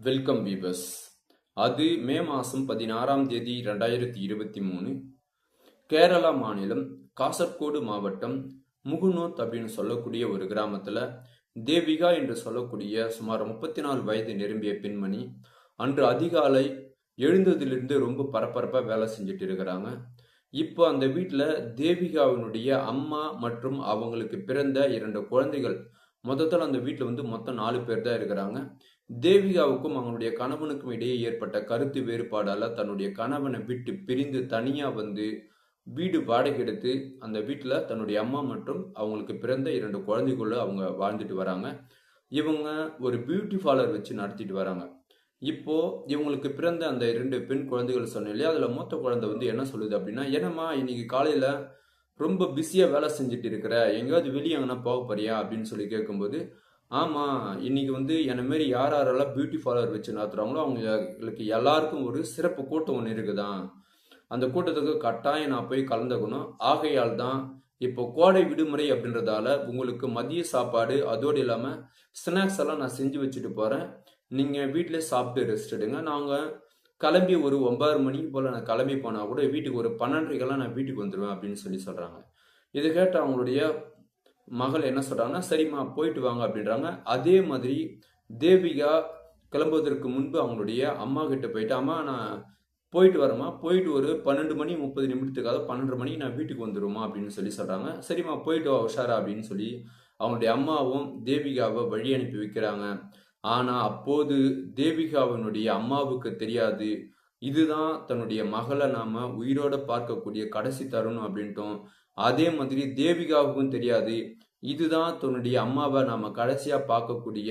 Welcome viewers. அது மே மாதம் 16ஆம் தேதி 2023 கேரளா மாநிலம் காசர்கோடு மாவட்டம் முகுநோத் அப்படின்னு சொல்லக்கூடிய ஒரு கிராமத்தில் தேவிகா என்று சொல்லக்கூடிய சுமார் 34 வயது நிரம்பிய பெண்மணி அன்று அதிகாலை எழுந்ததிலிருந்து ரொம்ப பரபரப்பாக வேலை செஞ்சுட்டு இருக்கிறாங்க. இப்போ அந்த வீட்டில் தேவிகாவினுடைய அம்மா மற்றும் அவங்களுக்கு பிறந்த 2 குழந்தைகள், மொத்தத்தில் அந்த வீட்டில் மொத்தம் 4 பேர் தான் இருக்கிறாங்க. தேவிகாவுக்கும் அவங்களுடைய கணவனுக்கும் இடையே ஏற்பட்ட கருத்து வேறுபாடால தன்னுடைய கணவனை விட்டு பிரிந்து தனியா வீடு வாடகை எடுத்து அந்த வீட்டில் தன்னுடைய அம்மா மற்றும் அவங்களுக்கு பிறந்த 2 குழந்தைக்குள்ள அவங்க வாழ்ந்துட்டு வராங்க. இவங்க ஒரு பியூட்டி பார்லர் வச்சு நடத்திட்டு வராங்க. இப்போ இவங்களுக்கு பிறந்த அந்த 2 பெண் குழந்தைகள் சொன்னேன் இல்லையா, அதுல மூத்த குழந்தை என்ன சொல்லுது அப்படின்னா, என்னம்மா இன்னைக்கு காலையில ரொம்ப பிஸியா வேலை செஞ்சுட்டு இருக்கிற, எங்கேயாவது வெளியே எங்கன்னா போக போறியா அப்படின்னு சொல்லி கேட்கும்போது, ஆமா இன்னைக்கு என்ன மாரி யார் யாரெல்லாம் பியூட்டி பார்லர் வச்சு நடத்துறாங்களோ அவங்களுக்கு எல்லாருக்கும் ஒரு சிறப்பு கூட்டம் ஒன்று இருக்குதான். அந்த கூட்டத்துக்கு கட்டாயம் நான் போய் கலந்துக்கணும். ஆகையால் தான் இப்போ கோடை விடுமுறை அப்படின்றதால உங்களுக்கு மதிய சாப்பாடு அதோடு இல்லாமல் ஸ்நாக்ஸ் எல்லாம் நான் செஞ்சு வச்சுட்டு போகிறேன். நீங்கள் வீட்டிலே சாப்பிட்டு ரெஸ்ட் எடுங்க. நாங்கள் கிளம்பி ஒரு 9 மணிக்கு போல் நான் கிளம்பி போனால் கூட வீட்டுக்கு ஒரு 12:30கெல்லாம் நான் வீட்டுக்கு வந்துடுவேன் அப்படின்னு சொல்கிறாங்க. இது கேட்ட அவங்களுடைய மகள் என்ன சொல்கிறாங்கன்னா, சரிம்மா போயிட்டு வாங்க அப்படின்றாங்க. அதே மாதிரி தேவிகா கிளம்புவதற்கு முன்பு அவங்களுடைய அம்மா கிட்ட போயிட்டு, அம்மா நான் போயிட்டு வரேம்மா, போயிட்டு ஒரு 12 மணி 30 நிமிடத்துக்காக 12:30 மணிக்கு நான் வீட்டுக்கு வந்துடுவோமா அப்படின்னு சொல்கிறாங்க. சரிம்மா போயிட்டு வா உஷாரா அப்படின்னு சொல்லி அவங்களுடைய அம்மாவும் தேவிகாவை வழி அனுப்பி வைக்கிறாங்க. ஆனால் அப்போது தேவிகாவினுடைய அம்மாவுக்கு தெரியாது, இதுதான் தன்னுடைய மகளை நாம் உயிரோட பார்க்கக்கூடிய கடைசி தருணம் அப்படின்ட்டும். அதே மாதிரி தேவிகாவுக்கும் தெரியாது, இதுதான் தன்னுடைய அம்மாவை நாம் கடைசியாக பார்க்கக்கூடிய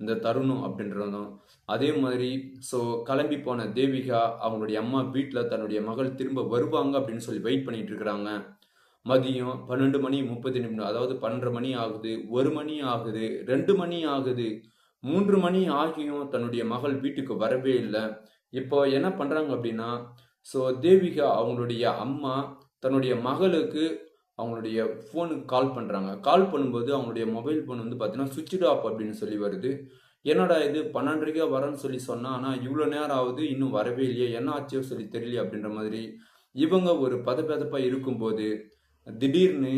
இந்த தருணம் அப்படின்றதும். அதே மாதிரி கிளம்பி போன தேவிகா அவங்களுடைய அம்மா வீட்டில் தன்னுடைய மகள் திரும்ப வருவாங்க அப்படின்னு சொல்லி வெயிட் பண்ணிட்டு இருக்கிறாங்க. மதியம் 12 மணி 30 நிமிடம், அதாவது 12:30 மணி ஆகுது, 1 மணி ஆகுது, 2 மணி ஆகுது, 3 மணி ஆகியும் தன்னுடைய மகள் வீட்டுக்கு வரவே இல்லை. இப்போ என்ன பண்றாங்க அப்படின்னா, தேவிகா அவங்களுடைய அம்மா தன்னுடைய மகளுக்கு அவங்களுடைய ஃபோனுக்கு கால் பண்ணுறாங்க. கால் பண்ணும்போது அவங்களுடைய மொபைல் ஃபோன் பார்த்தீங்கன்னா சுவிட்ச் ஆஃப் அப்படின்னு சொல்லி வருது. என்னடா இது 12:30 வரேன்னு சொல்லி சொன்னால், ஆனால் இவ்வளோ நேரம் ஆகுது இன்னும் வரவே இல்லையே, என்ன ஆச்சோ சொல்லி தெரியலையே அப்படின்ற மாதிரி இவங்க ஒரு பதப்பதப்பாக இருக்கும்போது திடீர்னு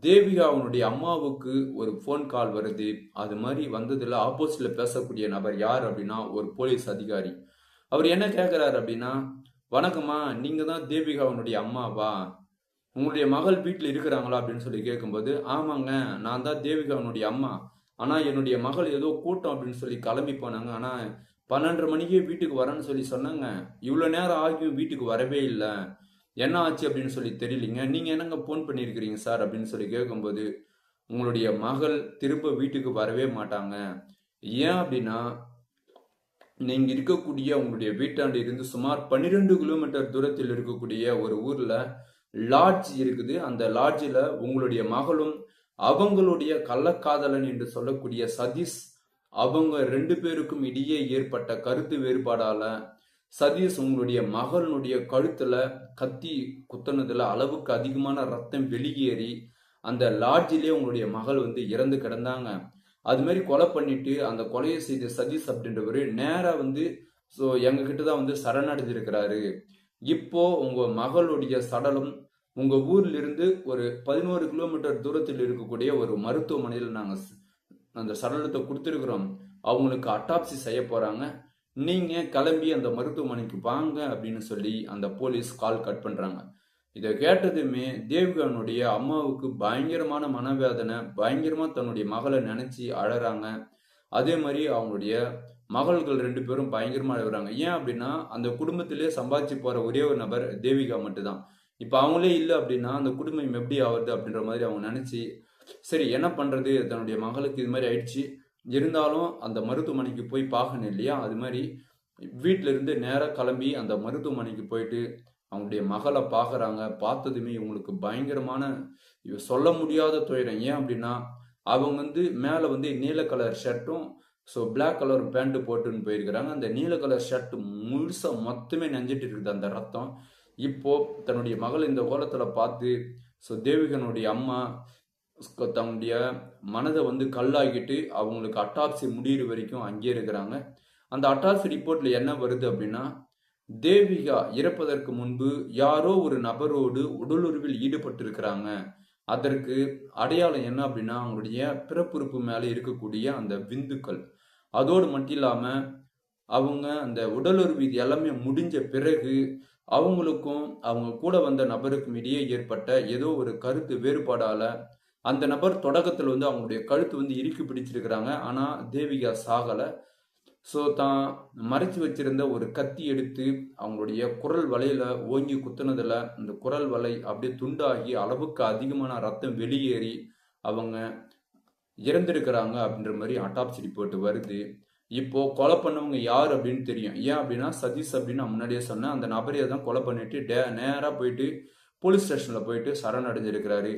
தேவிகா அவனுடைய அம்மாவுக்கு ஒரு ஃபோன் கால் வருது. அது மாதிரி வந்ததில் ஆப்போசிட்டில் பேசக்கூடிய நபர் யார் அப்படின்னா ஒரு போலீஸ் அதிகாரி. அவர் என்ன கேட்குறாரு அப்படின்னா, வணக்கம்மா, நீங்கள் தான் தேவிகாவனுடைய அம்மாவா, உங்களுடைய மகள் வீட்டில் இருக்கிறாங்களா அப்படின்னு சொல்லி கேட்கும்போது, ஆமாங்க நான் தான் தேவிகாவனுடைய அம்மா, ஆனால் என்னுடைய மகள் ஏதோ கூட்டம் அப்படின்னு சொல்லி கிளம்பி போனாங்க, ஆனால் 12:30 மணிக்கே வீட்டுக்கு வரேன்னு சொல்லி சொன்னாங்க, இவ்வளோ நேரம் ஆகியும் வீட்டுக்கு வரவே இல்லை, என்ன ஆச்சு அப்படின்னு சொல்லி தெரியலிங்க, நீங்கள் என்னங்க ஃபோன் பண்ணியிருக்கிறீங்க சார் அப்படின்னு சொல்லி கேட்கும்போது, உங்களுடைய மகள் திரும்ப வீட்டுக்கு வரவே மாட்டாங்க. ஏன் அப்படின்னா, நீங்கள் இருக்கக்கூடிய உங்களுடைய வீட்டாண்டு இருந்து சுமார் 12 கிலோமீட்டர் தூரத்தில் இருக்கக்கூடிய ஒரு ஊரில் லாட்ஜ் இருக்குது. அந்த லாட்ஜில் உங்களுடைய மகளும் அவங்களுடைய கள்ளக்காதலன் என்று சொல்லக்கூடிய சதீஷ், அவங்க 2 பேருக்கும் இடையே ஏற்பட்ட கருத்து வேறுபாடால சதீஷ் உங்களுடைய மகளுடைய கழுத்துல கத்தி குத்துனதுல அளவுக்கு அதிகமான ரத்தம் வெளியேறி அந்த லாட்ஜிலே உங்களுடைய மகள் இறந்து கிடந்தாங்க. அது மாதிரி கொலை பண்ணிட்டு அந்த கொலையை செய்த சதீஷ் அப்படின்றவரு நேரா எங்க கிட்ட தான் சரணடைஞ்சிருக்கிறாரு. இப்போ உங்க மகளுடைய சடலம் உங்க ஊர்ல இருந்து ஒரு 11 கிலோமீட்டர் தூரத்தில் இருக்கக்கூடிய ஒரு மருத்துவமனையில் நாங்க அந்த சடலத்தை கொடுத்துருக்குறோம். அவங்களுக்கு அட்டாப்சி செய்ய போறாங்க, நீங்க கிளம்பி அந்த மருத்துவமனைக்கு வாங்க அப்படின்னு சொல்லி அந்த போலீஸ் கால் கட் பண்றாங்க. இதை கேட்டதுமே தேவிகானுடைய அம்மாவுக்கு பயங்கரமான மனவேதனை, பயங்கரமா தன்னுடைய மகளை நினைச்சு அழறாங்க. அதே மாதிரி அவங்களுடைய மகள்கள் 2 பேரும் பயங்கரமா அழுகுறாங்க. ஏன் அப்படின்னா, அந்த குடும்பத்திலே சம்பாதிச்சு போற ஒரே ஒரு நபர் தேவிகா மட்டும்தான். இப்போ அவங்களே இல்லை அப்படின்னா அந்த குடும்பம் எப்படி ஆகுது அப்படின்ற மாதிரி அவங்க நினைச்சு, சரி என்ன பண்றது, தன்னுடைய மகளுக்கு இது மாதிரி ஆயிடுச்சு, இருந்தாலும் அந்த மருத்துவமனைக்கு போய் பார்க்கணும் இல்லையா, அது மாதிரி வீட்டில இருந்து நேராக கிளம்பி அந்த மருத்துவமனைக்கு போயிட்டு அவங்களுடைய மகளை பார்க்குறாங்க. பார்த்ததுமே இவங்களுக்கு பயங்கரமான சொல்ல முடியாத துயரம். ஏன் அப்படின்னா, அவங்க மேலே நீல கலர் ஷர்ட்டும் பிளாக் கலர் பேண்ட் போட்டுன்னு போயிருக்கிறாங்க. அந்த நீல கலர் ஷர்ட் முழுசா மொத்தமே நெஞ்சிட்டு இருக்குது அந்த ரத்தம். இப்போ தன்னுடைய மகள் இந்த கோலத்தில் பார்த்து தேவிகனுடைய அம்மா தன்னுடைய மனதை கல்லாகிட்டு அவங்களுக்கு அட்டாப்சி முடிகிற வரைக்கும் அங்கே இருக்கிறாங்க. அந்த அட்டாப்சி ரிப்போர்ட்ல என்ன வருது அப்படின்னா, தேவிகா இறப்பதற்கு முன்பு யாரோ ஒரு நபரோடு உடலுறவில் ஈடுபட்டிருக்கிறாங்க. அதற்கு அடையாளம் என்ன அப்படின்னா, அவங்களுடைய பிறப்புறுப்பு மேல இருக்கக்கூடிய அந்த விந்துக்கள். அதோடு மட்டும் இல்லாம, அவங்க அந்த உடலுறவு இது எல்லாமே முடிஞ்ச பிறகு, அவங்களுக்கும் அவங்க கூட வந்த நபருக்கும் இடையே ஏற்பட்ட ஏதோ ஒரு கருத்து வேறுபாடால, அந்த நபர் தொடக்கத்துல வந்து அவங்களுடைய கழுத்து வந்து இறுக்கி பிடிச்சிருக்கிறாங்க. ஆனா தேவிகா சாகல. ஸோ தான் மறைச்சு வச்சிருந்த ஒரு கத்தி எடுத்து அவங்களுடைய குரல் வலையில ஓங்கி குத்துனதுல அந்த குரல் வலை அப்படியே துண்டாகி அளவுக்கு அதிகமான ரத்தம் வெளியேறி அவங்க இறந்திருக்கிறாங்க அப்படின்ற மாதிரி அட்டாப்சி ரிப்போர்ட் வருது. இப்போ கொலை பண்ணவங்க யார் அப்படின்னு தெரியும். ஏன் அப்படின்னா சதீஷ் அப்படின்னு நான் முன்னாடியே சொன்னேன். அந்த நபரையை தான் கொலை பண்ணிட்டு நேரா போயிட்டு போலீஸ் ஸ்டேஷன்ல போயிட்டு சரணடைஞ்சிருக்கிறாரு.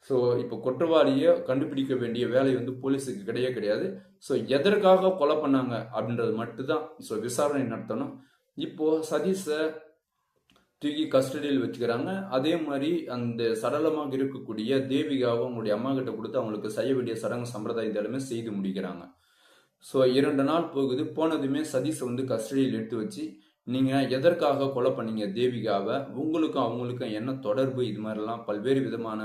ஸோ இப்போ குற்றவாளியை கண்டுபிடிக்க வேண்டிய வேலை வந்து போலீஸுக்கு கிடையாது. ஸோ எதற்காக கொலை பண்ணாங்க அப்படின்றது மட்டும்தான் ஸோ விசாரணை நடத்தணும். இப்போ சதீஷை தூக்கி கஸ்டடியில் வச்சுக்கிறாங்க. அதே மாதிரி அந்த சடலமாக இருக்கக்கூடிய தேவிகாவை அவங்களுடைய அம்மா கிட்ட கொடுத்து அவங்களுக்கு செய்ய வேண்டிய சடங்கு சம்பிரதாயம் எல்லாமே செய்து முடிக்கிறாங்க. ஸோ 2 நாள் போகுது. போனதுமே சதீஷை வந்து கஸ்டடியில் எடுத்து வச்சு, நீங்கள் எதற்காக கொலை பண்ணீங்க தேவிகாவை, உங்களுக்கும் அவங்களுக்கும் என்ன தொடர்பு, இது மாதிரிலாம் பல்வேறு விதமான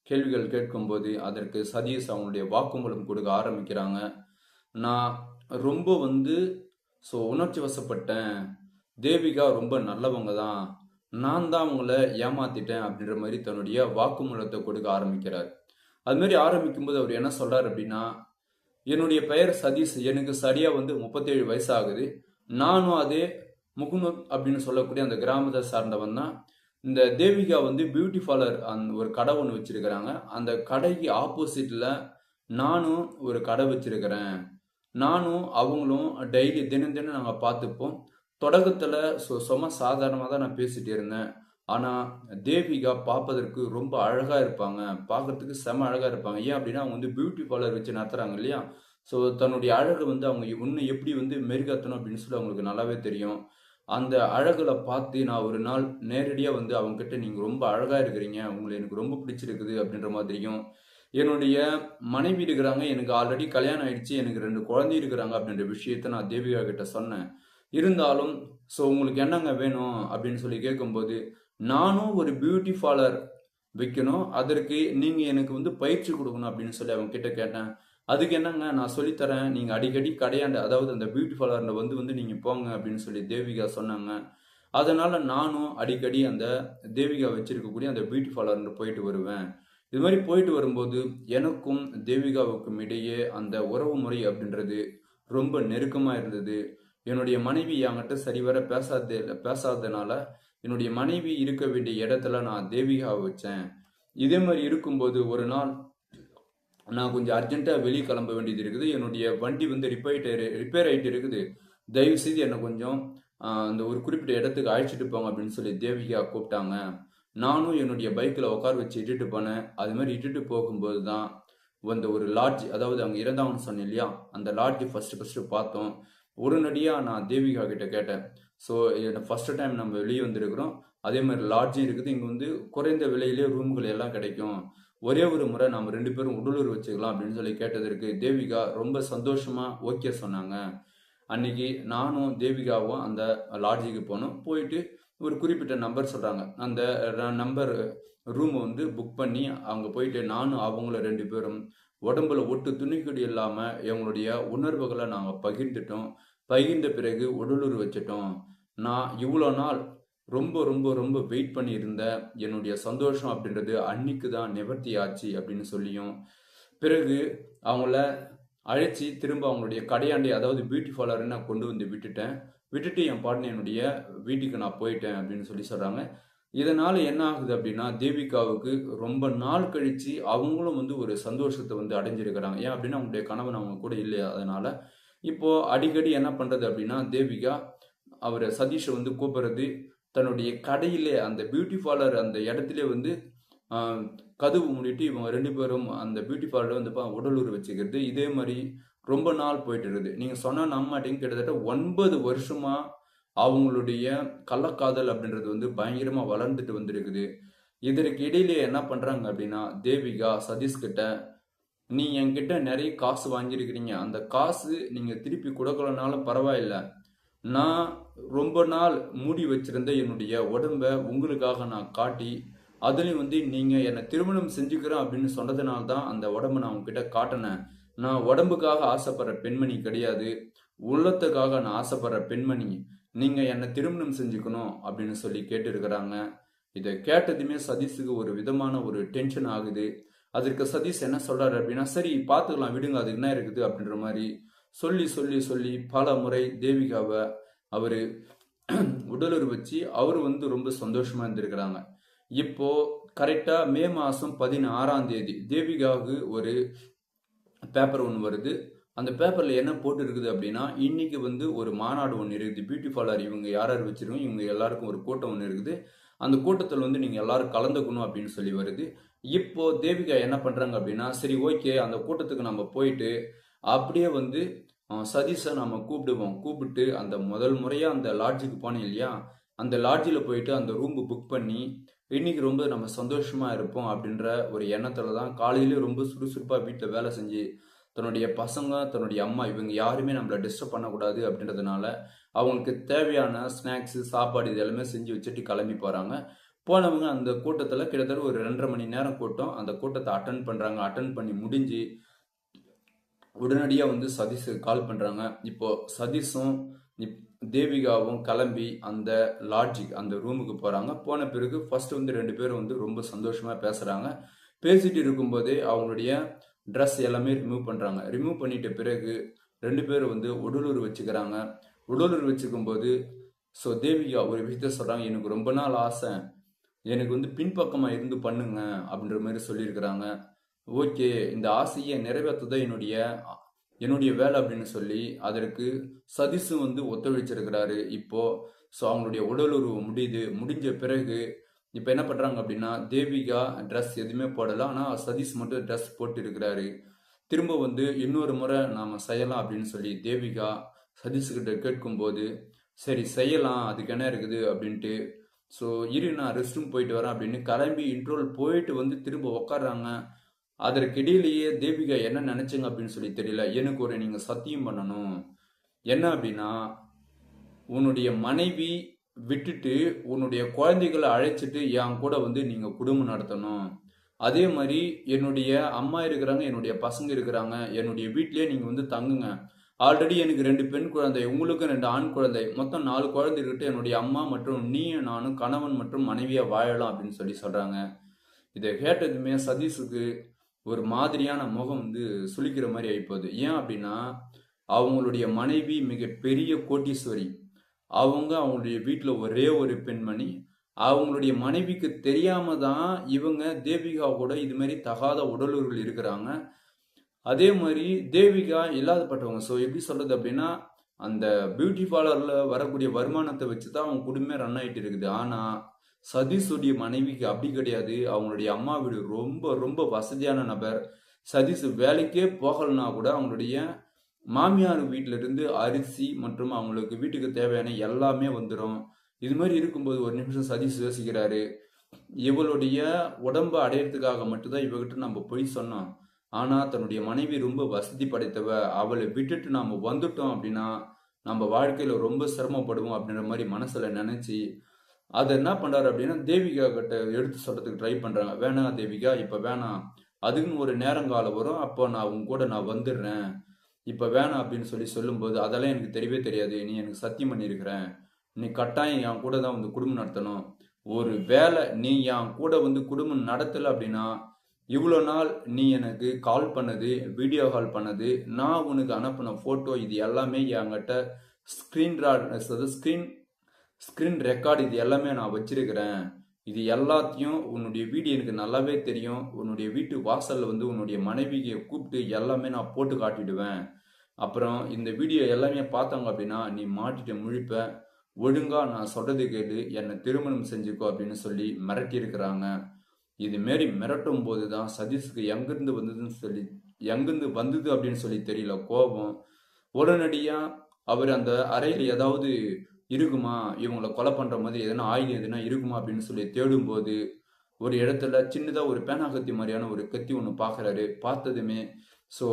கேள்விகள் கேட்கும்போது அதற்கு சதீஷ் அவங்களுடைய வாக்குமூலம் கொடுக்க ஆரம்பிக்கிறாங்க. நான் ரொம்ப வந்து உணர்ச்சி வசப்பட்டேன். தேவிகா ரொம்ப நல்லவங்க தான். நான் தான் அவங்கள ஏமாத்திட்டேன் அப்படின்ற மாதிரி தன்னுடைய வாக்குமூலத்தை கொடுக்க ஆரம்பிக்கிறார். அது மாதிரி ஆரம்பிக்கும்போது அவர் என்ன சொல்றாரு அப்படின்னா, என்னுடைய பெயர் சதீஷ். எனக்கு சரியா வந்து 37 வயசு ஆகுது. நானும் அதே முகுநூத் அப்படின்னு சொல்லக்கூடிய அந்த கிராமத்தை சார்ந்தவன் தான். இந்த தேவிகா வந்து பியூட்டி பார்லர் அந்த ஒரு கடை ஒன்று வச்சிருக்கிறாங்க. அந்த கடைக்கு ஆப்போசிட்ல நானும் ஒரு கடை வச்சிருக்கிறேன். நானும் அவங்களும் டெய்லி தினம் தினம் நாங்கள் பார்த்துப்போம். தொடக்கத்தில் சும்மா சாதாரணமாக தான் நான் பேசிட்டு இருந்தேன். ஆனால் தேவிகா பார்ப்பதற்கு ரொம்ப அழகாக இருப்பாங்க. பார்க்கறதுக்கு செம அழகாக இருப்பாங்க. ஏன் அப்படின்னா அவங்க வந்து பியூட்டி பார்லர் வச்சு நடத்துகிறாங்க இல்லையா. ஸோ தன்னுடைய அழகை வந்து அவங்க இன்னும் எப்படி வந்து மெருகேற்றணும் அப்படின்னு சொல்லி அவங்களுக்கு நல்லாவே தெரியும். அந்த அழகுல பார்த்து நான் ஒரு நாள் நேரடியாக வந்து அவங்ககிட்ட நீங்கள் ரொம்ப அழகாக இருக்கிறீங்க, உங்களை எனக்கு ரொம்ப பிடிச்சிருக்குது அப்படின்ற மாதிரியும், என்னுடைய மனைவி இருக்கிறாங்க, எனக்கு ஆல்ரெடி கல்யாணம் ஆயிடுச்சு, எனக்கு 2 குழந்தை இருக்கிறாங்க அப்படின்ற விஷயத்த நான் தேவிகா கிட்ட சொன்னேன். இருந்தாலும் உங்களுக்கு என்னங்க வேணும் அப்படின்னு சொல்லி கேட்கும்போது, நானும் ஒரு பியூட்டி பார்லர் வைக்கணும், அதற்கு நீங்கள் எனக்கு வந்து பயிற்சி கொடுக்கணும் அப்படின்னு சொல்லி அவங்க கிட்ட கேட்டேன். அதுக்கு என்னங்க நான் சொல்லித்தரேன், நீங்கள் அடிக்கடி கடையாண்ட அதாவது அந்த பியூட்டி பார்லரில் வந்து நீங்கள் போங்க அப்படின்னு சொல்லி தேவிகா சொன்னாங்க. அதனால் நானும் அடிக்கடி அந்த தேவிகா வச்சிருக்கக்கூடிய அந்த பியூட்டி பார்லர் போயிட்டு வருவேன். இது மாதிரி போயிட்டு வரும்போது எனக்கும் தேவிகாவுக்கும் இடையே அந்த உறவு முறை அப்படின்றது ரொம்ப நெருக்கமாக இருந்தது. என்னுடைய மனைவி என்கிட்ட சரிவர பேசாததுனால என்னுடைய மனைவி இருக்க வேண்டிய இடத்துல நான் தேவிகாவை வச்சேன். இதே மாதிரி இருக்கும்போது ஒரு நாள் நான் கொஞ்சம் அர்ஜென்ட்டாக வெளியே கிளம்ப வேண்டியது இருக்குது. என்னுடைய வண்டி வந்து ரிப்பேர் ஆகிட்டு இருக்குது. தயவு செய்து என்னை கொஞ்சம் அந்த ஒரு குறிப்பிட்ட இடத்துக்கு அழைச்சிட்டு போங்க அப்படின்னு சொல்லி தேவிகா கூப்பிட்டாங்க. நானும் என்னுடைய பைக்கில் உட்கார வச்சு இட்டுட்டு போனேன். அது மாதிரி இட்டுட்டு போகும்போது தான் அந்த ஒரு லாட்ஜ், அதாவது அவங்க இறந்தாங்கன்னு சொன்னேன் இல்லையா, அந்த லாட்ஜ் ஃபஸ்ட்டு பார்த்தோம். உடனடியாக நான் தேவிகா கிட்ட கேட்டேன். ஸோ ஃபஸ்ட்டு டைம் நம்ம வெளியே வந்திருக்கிறோம், அதே மாதிரி லாட்ஜும் இருக்குது, இங்கே வந்து குறைந்த விலையிலே ரூம்கள் எல்லாம் கிடைக்கும், ஒரே ஒரு முறை நம்ம 2 பேரும் உடலுறவு வச்சுக்கலாம் அப்படின்னு சொல்லி கேட்டதற்கு தேவிகா ரொம்ப சந்தோஷமா ஓகே சொன்னாங்க. அன்னைக்கு நானும் தேவிகாவும் அந்த லாட்ஜுக்கு போனோம். போயிட்டு ஒரு குறிப்பிட்ட நம்பர் சொல்றாங்க, அந்த நம்பர் ரூம் வந்து புக் பண்ணி அவங்க போயிட்டு நானும் அவங்கள 2 பேரும் உடம்புல ஒட்டு துணிக்கடி இல்லாம எங்களுடைய உணர்வுகளை நாங்கள் பகிர்ந்துட்டோம். பகிர்ந்த பிறகு உடலுறவு வச்சுட்டோம். நான் இவ்வளோ நாள் ரொம்ப ரொம்ப ரொம்ப வெயிட் பண்ணியிருந்த என்னுடைய சந்தோஷம் அப்படின்றது அன்னைக்கு தான் நிவர்த்தி ஆச்சு அப்படின்னு சொல்லியும், பிறகு அவங்கள அழைச்சி திரும்ப அவங்களுடைய கடையாண்டி, அதாவது பியூட்டி பார்லரை நான் கொண்டு வந்து விட்டுட்டு என் பாட்டுன்னு என்னுடைய வீட்டுக்கு நான் போயிட்டேன் அப்படின்னு சொல்லி சொல்கிறாங்க. இதனால் என்ன ஆகுது அப்படின்னா, தேவிகாவுக்கு ரொம்ப நாள் கழித்து அவங்களும் வந்து ஒரு சந்தோஷத்தை வந்து அடைஞ்சிருக்கிறாங்க. ஏன் அப்படின்னா அவங்களுடைய கணவன் அவங்க கூட இல்லையா. அதனால் இப்போது அடிக்கடி என்ன பண்ணுறது அப்படின்னா, தேவிகா அவரை சதீஷை வந்து கூப்பிட்றது, தன்னுடைய கடையிலே அந்த பியூட்டி பார்லர் அந்த இடத்துல வந்து கதவு மூடிட்டு இவங்க 2 பேரும் அந்த பியூட்டி பார்லர் வந்து உடலுறவு வச்சுக்கிறது. இதே மாதிரி ரொம்ப நாள் போயிட்டு இருக்குது. நீங்கள் சொன்னால் நம்ப மாட்டீங்க, கிட்டத்தட்ட 9 வருஷமா அவங்களுடைய கள்ளக்காதல் அப்படின்றது வந்து பயங்கரமாக வளர்ந்துட்டு வந்திருக்குது. இதற்கு இடையிலே என்ன பண்ணுறாங்க அப்படின்னா, தேவிகா சதீஷ் கிட்ட நீ என்கிட்ட நிறைய காசு வாங்கியிருக்கிறீங்க, அந்த காசு நீங்க திருப்பி கொடுக்கலனாலும் பரவாயில்ல, நான் ரொம்ப நாள் மூடி வச்சிருந்த என்னுடைய உடம்ப உங்களுக்காக நான் காட்டி, அதுலயும் நீங்க என்னை திருமணம் செஞ்சுக்கிறேன் அப்படின்னு சொன்னதுனால தான் அந்த உடம்ப நான் உங்ககிட்ட காட்டினேன். நான் உடம்புக்காக ஆசைப்படுற பெண்மணி கிடையாது, உள்ளத்துக்காக நான் ஆசைப்படுற பெண்மணி. நீங்க என்னை திருமணம் செஞ்சுக்கணும் அப்படின்னு சொல்லி கேட்டிருக்கிறாங்க. இதை கேட்டதுமே சதீஷுக்கு ஒரு விதமான ஒரு டென்ஷன் ஆகுது. அதற்கு சதீஷ் என்ன சொல்றாரு அப்படின்னா, சரி பார்த்துக்கலாம் விடுங்க, அதுக்கு என்ன இருக்குது அப்படின்ற மாதிரி சொல்லி சொல்லி சொல்லி பல முறை தேவிகாவை அவரு உடலுறவு வச்சு அவரு ரொம்ப சந்தோஷமா இருந்திருக்கிறாங்க. இப்போ கரெக்டா மே மாசம் 16ஆம் தேதி தேவிகாவுக்கு ஒரு பேப்பர் ஒன்று வருது. அந்த பேப்பர்ல என்ன போட்டு இருக்குது அப்படின்னா, இன்னைக்கு ஒரு மாநாடு ஒன்று இருக்குது, பியூட்டி பார்லர் இவங்க யார் யார் வச்சிருக்கோம் இவங்க எல்லாருக்கும் ஒரு கூட்டம் ஒன்று இருக்குது, அந்த கூட்டத்தில் நீங்க எல்லாரும் கலந்துக்கணும் அப்படின்னு சொல்லி வருது. இப்போ தேவிகா என்ன பண்றாங்க அப்படின்னா, சரி ஓகே அந்த கூட்டத்துக்கு நம்ம போயிட்டு அப்படியே சதீஷை நம்ம கூப்பிடுவோம், கூப்பிட்டு அந்த முதல் முறையா அந்த லாட்ஜுக்கு போனேன் இல்லையா, அந்த லாட்ஜில் போயிட்டு அந்த ரூம் புக் பண்ணி இன்னைக்கு நம்ம சந்தோஷமா இருப்போம் அப்படின்ற ஒரு எண்ணத்துல தான் காலையில ரொம்ப சுறுசுறுப்பா வீட்டில் வேலை செஞ்சு தன்னுடைய பசங்க தன்னுடைய அம்மா இவங்க யாருமே நம்மளை டிஸ்டர்ப் பண்ணக்கூடாது அப்படின்றதுனால அவங்களுக்கு தேவையான ஸ்நாக்ஸு சாப்பாடு இது எல்லாமே செஞ்சு வச்சுட்டு கிளம்பி போகிறாங்க. போனவங்க அந்த கூட்டத்தில் கிட்டத்தட்ட ஒரு 2.5 மணி நேரம் கூட்டம், அந்த கூட்டத்தை அட்டன் பண்ணுறாங்க. அட்டன் பண்ணி முடிஞ்சு உடனடியாக சதீஷுக்கு கால் பண்ணுறாங்க. இப்போ சதீஷும் தேவிகாவும் கிளம்பி அந்த லாட்ஜுக்கு அந்த ரூமுக்கு போகிறாங்க. போன பிறகு ஃபர்ஸ்ட் 2 பேரும் ரொம்ப சந்தோஷமாக பேசுகிறாங்க. பேசிட்டு இருக்கும்போதே அவங்களுடைய ட்ரெஸ் எல்லாமே ரிமூவ் பண்ணுறாங்க. ரிமூவ் பண்ணிட்ட பிறகு 2 பேரும் உடலுறவு வச்சுக்கிறாங்க. உடலுறவு வச்சுக்கும் போது ஸோ தேவிகா ஒரு விஷயத்த சொல்கிறாங்க, எனக்கு ரொம்ப நாள் ஆசை, எனக்கு பின்பக்கமாக இருந்து பண்ணுங்க அப்படின்ற மாதிரி சொல்லியிருக்கிறாங்க. ஓகே இந்த ஆசையை நிறைவேற்றதான் என்னுடைய வேலை அப்படின்னு சொல்லி அதற்கு சதீஷும் ஒத்துழைச்சிருக்கிறாரு. இப்போ ஸோ அவங்களுடைய உடலுறவு முடிஞ்ச பிறகு இப்போ என்ன பண்ணுறாங்க அப்படின்னா, தேவிகா ட்ரெஸ் எதுவுமே போடலை, ஆனால் சதீஷ் மட்டும் ட்ரெஸ் போட்டு இருக்கிறாரு. திரும்ப இன்னொரு முறை நாம் செய்யலாம் அப்படின்னு சொல்லி தேவிகா சதீஷ்கிட்ட கேட்கும்போது, சரி செய்யலாம் அதுக்கு என்ன இருக்குது அப்படின்ட்டு, ஸோ இரு நான் ரெஸ்ட் ரூம் போயிட்டு வரேன் அப்படின்னு கிளம்பி இன்ட்ரோல் போயிட்டு திரும்ப உக்காடுறாங்க. அதற்கிடையிலேயே தேவிகா என்ன நினைச்சங்க அப்படின்னு சொல்லி தெரியல. எனக்கு ஒரு நீங்க சத்தியம் பண்ணணும், என்ன அப்படின்னா உன்னுடைய மனைவி விட்டுட்டு உன்னுடைய குழந்தைகளை அழைச்சிட்டு என் கூட நீங்க குடும்பம் நடத்தணும். அதே மாதிரி என்னுடைய அம்மா இருக்கிறாங்க, என்னுடைய பசங்க இருக்கிறாங்க, என்னுடைய வீட்டிலேயே நீங்க தங்குங்க. ஆல்ரெடி எனக்கு 2 பெண் குழந்தை, உங்களுக்கு 2 ஆண் குழந்தை, மொத்தம் 4 குழந்தை இருக்கிட்டு என்னுடைய அம்மா மற்றும் நீயும் நானும் கணவன் மற்றும் மனைவியா வாழலாம் அப்படின்னு சொல்லி சொல்றாங்க. இதை கேட்டதுமே சதீஷுக்கு ஒரு மாதிரியான முகம் சுளிக்கிற மாதிரி ஆயிப்போகுது. ஏன் அப்படின்னா அவங்களுடைய மனைவி மிக பெரிய கோட்டீஸ்வரி, அவங்களுடைய வீட்டில் ஒரே ஒரு பெண்மணி, அவங்களுடைய மனைவிக்கு தெரியாம தான் இவங்க தேவிகா கூட இது மாதிரி தகாத உடலுறவுகள் இருக்கிறாங்க. அதே மாதிரி தேவிகா இல்லாதப்பட்டவங்க. ஸோ எப்படி சொல்றது அப்படின்னா, அந்த பியூட்டி பார்லர்ல வரக்கூடிய வருமானத்தை வச்சு தான் அவங்க குடும்பமே ரன் ஆயிட்டு இருக்குது. ஆனா சதீஷுடைய மனைவிக்கு அப்படி கிடையாது. அவங்களுடைய அம்மா வீடு ரொம்ப ரொம்ப வசதியான நபர். சதீஷ் வேலைக்கே போகலன்னா கூட அவங்களுடைய மாமியார் வீட்டில இருந்து அரிசி மற்றும் அவங்களுக்கு வீட்டுக்கு தேவையான எல்லாமே வந்துடும். இது மாதிரி இருக்கும்போது ஒரு நிமிஷம் சதீஷ் யோசிக்கிறாரு, இவளுடைய உடம்ப அடையிறதுக்காக மட்டும்தான் இவகிட்ட நம்ம போய் சொன்னோம். ஆனா தன்னுடைய மனைவி ரொம்ப வசதி படைத்தவ, அவளை விட்டுட்டு நாம வந்துட்டோம் அப்படின்னா நம்ம வாழ்க்கையில ரொம்ப சிரமப்படுவோம் அப்படின்ற மாதிரி மனசுல நினைச்சு அதை என்ன பண்றாரு அப்படின்னா தேவிகா கிட்ட எடுத்து சொல்றதுக்கு ட்ரை பண்றாங்க. வேணாம் தேவிகா, இப்ப வேணாம், அதுக்குன்னு ஒரு நேரங்காலம் வரும், அப்போ நான் உங்க கூட நான் வந்துடுறேன், இப்ப வேணாம் அப்படின்னு சொல்லி சொல்லும்போது, அதெல்லாம் எனக்கு தெரியவே தெரியாது, நீ எனக்கு சத்தியம் பண்ணியிருக்கிறேன், நீ கட்டாயம் என் கூட தான் குடும்பம் நடத்தணும், ஒரு வேலை நீ என் கூட குடும்பம் நடத்தலை அப்படின்னா இவ்வளோ நாள் நீ எனக்கு கால் பண்ணது, வீடியோ கால் பண்ணது, நான் உனக்கு அனுப்பின ஃபோட்டோ இது எல்லாமே என்கிட்ட ஸ்க்ரீன் ரெக்கார்டு இது எல்லாமே நான் வச்சிருக்கிறேன். இது எல்லாத்தையும் உன்னுடைய வீடியோ எனக்கு நல்லாவே தெரியும். உன்னுடைய வீட்டு வாசலில் உன்னுடைய மனைவியை கூப்பிட்டு எல்லாமே நான் போட்டு காட்டிடுவேன். அப்புறம் இந்த வீடியோ எல்லாமே பார்த்தாங்க அப்படின்னா நீ மாட்டிட்டு முழிப்ப. ஒழுங்கா நான் சொல்றது கேட்டு என்னை திருமணம் செஞ்சுக்கோ அப்படின்னு சொல்லி மிரட்டியிருக்கிறாங்க. இது மாரி மிரட்டும் போது தான் சதீஷ்க்கு எங்கிருந்து வந்தது அப்படின்னு சொல்லி தெரியல கோபம். உடனடியாக அவர் அந்த அறையில் ஏதாவது இருக்குமா, இவங்களை கொலை பண்ணுற மாதிரி எதனா ஆயுதம் எதுனா இருக்குமா அப்படின்னு சொல்லி தேடும்போது ஒரு இடத்துல சின்னதாக ஒரு பேனா கத்தி மாதிரியான ஒரு கத்தி ஒன்று பார்க்குறாரு. பார்த்ததுமே ஸோ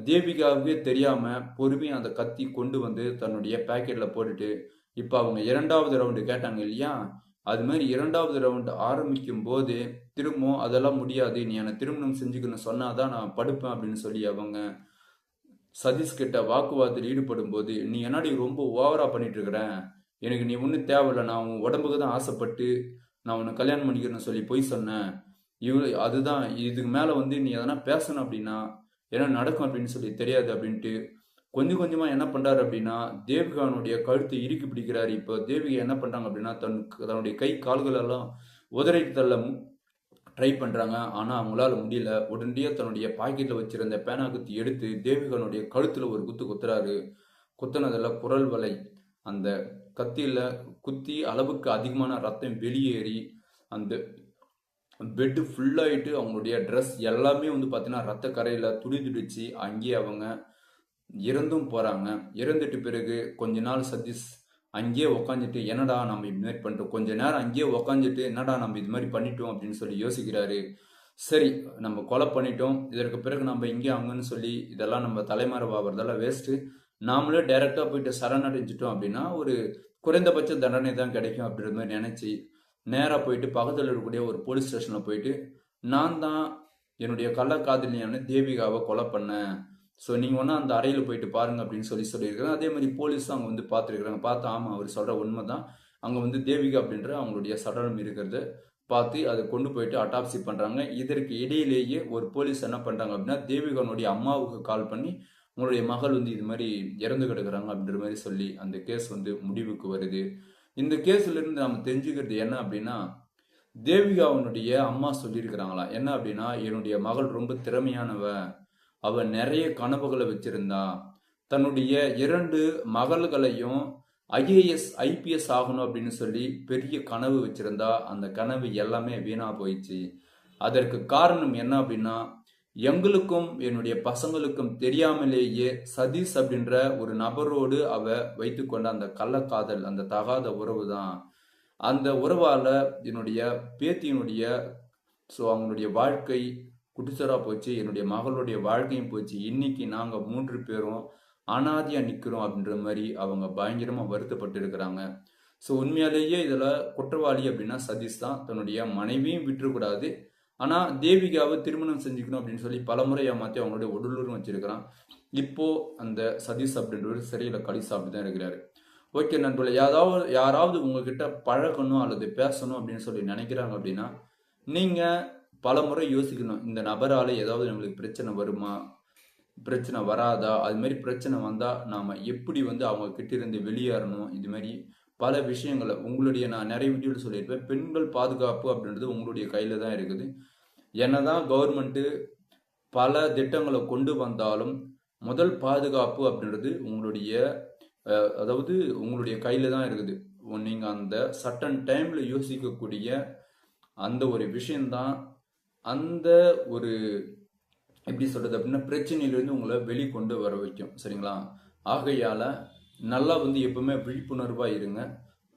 தேவிகாவுக்கே தெரியாமல் பொறுமையாக அந்த கத்தி கொண்டு வந்து தன்னுடைய பேக்கெட்டில் போட்டுட்டு, இப்போ அவங்க 2வது ரவுண்டு கேட்டாங்க இல்லையா, அது மாதிரி 2வது ரவுண்டு ஆரம்பிக்கும் போது திரும்பவும் அதெல்லாம் முடியாது, நீ என்னை திருமணம் செஞ்சுக்கணும் சொன்னாதான் நான் படுப்பேன் அப்படின்னு சொல்லி அவங்க சதீஷ் கிட்ட வாக்குவாதத்தில் ஈடுபடும் போது, நீ என்னடி ரொம்ப ஓவரா பண்ணிட்டு இருக்கிறேன், எனக்கு நீ ஒன்றும் தேவையில்லை, நான் உன் உடம்புக்கு தான் ஆசைப்பட்டு நான் உன்னை கல்யாணம் பண்ணிக்கிறேன்னு சொல்லி பொய் சொன்னேன், அதுதான் இதுக்கு மேலே வந்து நீ எதனா பேசணும் அப்படின்னா என்ன நடக்கும் அப்படின்னு சொல்லி தெரியாது அப்படின்ட்டு கொஞ்சம் கொஞ்சமாக என்ன பண்ணுறாரு அப்படின்னா தேவிகானுடைய கழுத்தை இறுக்கி பிடிக்கிறாரு. இப்போ தேவிகா என்ன பண்ணுறாங்க அப்படின்னா தன்னுடைய கை கால்களெல்லாம் உதறி தள்ள ட்ரை பண்ணுறாங்க. ஆனால் அவங்களால முடியல. உடனடியாக தன்னுடைய பாக்கெட்டில் வச்சிருந்த பேனா குத்தி எடுத்து தேவிகனுடைய கழுத்தில் ஒரு குத்து குத்துறாரு. குத்துனதில் குரல் வலை அந்த கத்தியில் குத்தி அளவுக்கு அதிகமான ரத்தம் வெளியேறி அந்த பெட்டு ஃபுல்லாகிட்டு அவங்களுடைய ட்ரெஸ் எல்லாமே வந்து பார்த்தீங்கன்னா ரத்த கரையில் துடிச்சு அங்கேயே அவங்க இறந்தும் போகிறாங்க. இறந்துட்டு பிறகு கொஞ்ச நாள் சதீஷ் அங்கேயே உக்காந்துட்டு என்னடா நம்ம இது மாதிரி பண்ணிட்டோம், கொஞ்ச நேரம் அங்கேயே உக்காந்துட்டு என்னடா நம்ம இது மாதிரி பண்ணிட்டோம் அப்படின்னு சொல்லி யோசிக்கிறாரு. சரி, நம்ம கொலை பண்ணிட்டோம், இதற்கு பிறகு நம்ம இங்கே அங்கன்னு சொல்லி இதெல்லாம் நம்ம தலைமறைவாகிறதெல்லாம் வேஸ்ட்டு, நாமளே டைரெக்டாக போயிட்டு சரணடைஞ்சிட்டோம் அப்படின்னா ஒரு குறைந்தபட்ச தண்டனை தான் கிடைக்கும் அப்படின்ற மாதிரி நினச்சி நேராக போயிட்டு பக்கத்தில் இருக்கக்கூடிய ஒரு போலீஸ் ஸ்டேஷனில் போயிட்டு நான் தான் என்னுடைய கள்ளக்காதலியான தேவிகாவை கொலை பண்ணேன், ஸோ நீங்கள் ஒன்றா அந்த அறையில் போயிட்டு பாருங்கள் அப்படின்னு சொல்லியிருக்கிறேன். அதே மாதிரி போலீஸும் அங்கே வந்து பார்த்துருக்குறாங்க. பார்த்து ஆமாம் அவர் சொல்கிற உண்மை தான், அங்கே வந்து தேவிகா அப்படின்ற அவங்களுடைய சடலம் இருக்கிறத பார்த்து அதை கொண்டு போயிட்டு அட்டாப்சி பண்ணுறாங்க. இதற்கு இடையிலேயே ஒரு போலீஸ் என்ன பண்ணுறாங்க அப்படின்னா தேவிகானுடைய அம்மாவுக்கு கால் பண்ணி உங்களுடைய மகள் வந்து இது மாதிரி இறந்து கிடக்குறாங்க அப்படின்ற மாதிரி சொல்லி அந்த கேஸ் வந்து முடிவுக்கு வருது. இந்த கேஸ்லேருந்து நம்ம தெரிஞ்சுக்கிறது என்ன அப்படின்னா தேவிகாவுடைய அம்மா சொல்லியிருக்கிறாங்களா என்ன அப்படின்னா என்னுடைய மகள் ரொம்ப திறமையானவ, அவ நிறைய கனவுகளை வச்சிருந்தா, தன்னுடைய 2 மகள்களையும் ஐஏஎஸ் ஐபிஎஸ் ஆகணும் அப்படின்னு சொல்லி பெரிய கனவு வச்சிருந்தா, அந்த கனவு எல்லாமே வீணா போயிடுச்சு. அதற்கு காரணம் என்ன அப்படின்னா எங்களுக்கும் என்னுடைய பசங்களுக்கும் தெரியாமலேயே சதீஷ் அப்படின்ற ஒரு நபரோடு அவ வைத்து கொண்ட அந்த கள்ளக்காதல், அந்த தகாத உறவு தான். அந்த உறவால என்னுடைய பேத்தியினுடைய அவங்களுடைய வாழ்க்கை குடிசரா போச்சு, என்னுடைய மகளுடைய வாழ்க்கையும் போச்சு. இன்னைக்கு நாங்கள் 3 பேரும் அனாதியா நிற்கிறோம் அப்படின்ற மாதிரி அவங்க பயங்கரமாக வருத்தப்பட்டு இருக்கிறாங்க. ஸோ உண்மையாலேயே இதில் குற்றவாளி அப்படின்னா சதீஷ் தான். தன்னுடைய மனைவியும் விட்டுறக்கூடாது, ஆனால் தேவிகாவை திருமணம் செஞ்சுக்கணும் அப்படின்னு சொல்லி பலமுறை ஏமாற்றி அவங்களுடைய உடலூரும் வச்சிருக்கிறான். இப்போ அந்த சதீஷ் அப்படின்றவர் சிறையில் களி சாப்பிட்டு தான் இருக்கிறாரு. ஓகே நண்பர்களே, யாராவது உங்ககிட்ட பழகணும் அல்லது பேசணும் அப்படின்னு சொல்லி நினைக்கிறாங்க அப்படின்னா நீங்கள் பல முறை யோசிக்கணும், இந்த நபரால் ஏதாவது நம்மளுக்கு பிரச்சனை வருமா, பிரச்சனை வராதா, அது மாதிரி பிரச்சனை வந்தால் நாம் எப்படி வந்து அவங்க கிட்ட இருந்து வெளியேறணும், இது மாதிரி பல விஷயங்களை நான் நிறைய வீடியோவில் சொல்லியிருப்பேன். பெண்கள் பாதுகாப்பு அப்படின்றது உங்களுடைய கையில் தான் இருக்குது. என்னதான் கவர்மெண்ட்டு பல திட்டங்களை கொண்டு வந்தாலும் முதல் பாதுகாப்பு அப்படின்றது உங்களுடைய கையில் தான் இருக்குது. நீங்கள் அந்த சட்டன் டைமில் யோசிக்கக்கூடிய அந்த ஒரு விஷயந்தான் அந்த ஒரு எப்படி சொல்கிறது அப்படின்னா பிரச்சனையிலேருந்து உங்களை வெளிக்கொண்டு வர வைக்கும். சரிங்களா? ஆகையால் நல்லா வந்து எப்பவுமே விழிப்புணர்வாக இருங்க,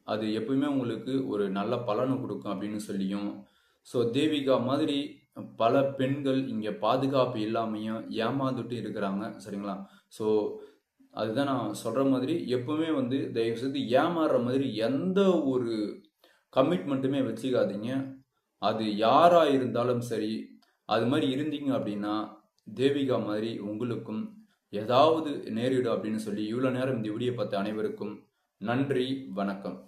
அது எப்பவுமே உங்களுக்கு ஒரு நல்ல பலனை கொடுக்கும் அப்படின்னு சொல்லியும். ஸோ தேவிகா மாதிரி பல பெண்கள் இங்கே பாதுகாப்பு இல்லாமையும் ஏமாந்துட்டு இருக்கிறாங்க. சரிங்களா? ஸோ அதுதான் நான் சொல்கிற மாதிரி எப்பவுமே வந்து தயவுசெய்து ஏமாறுற மாதிரி எந்த ஒரு கமிட்மெண்ட்டுமே வச்சுக்காதீங்க. அது யாராக இருந்தாலும் சரி, அது மாதிரி இருந்தீங்க அப்படின்னா தேவிகா மாதிரி உங்களுக்கும் ஏதாவது நேரிடும் அப்படின்னு சொல்லி இவ்வளோ நேரம் இந்த வீடியோ பார்த்த அனைவருக்கும் நன்றி, வணக்கம்.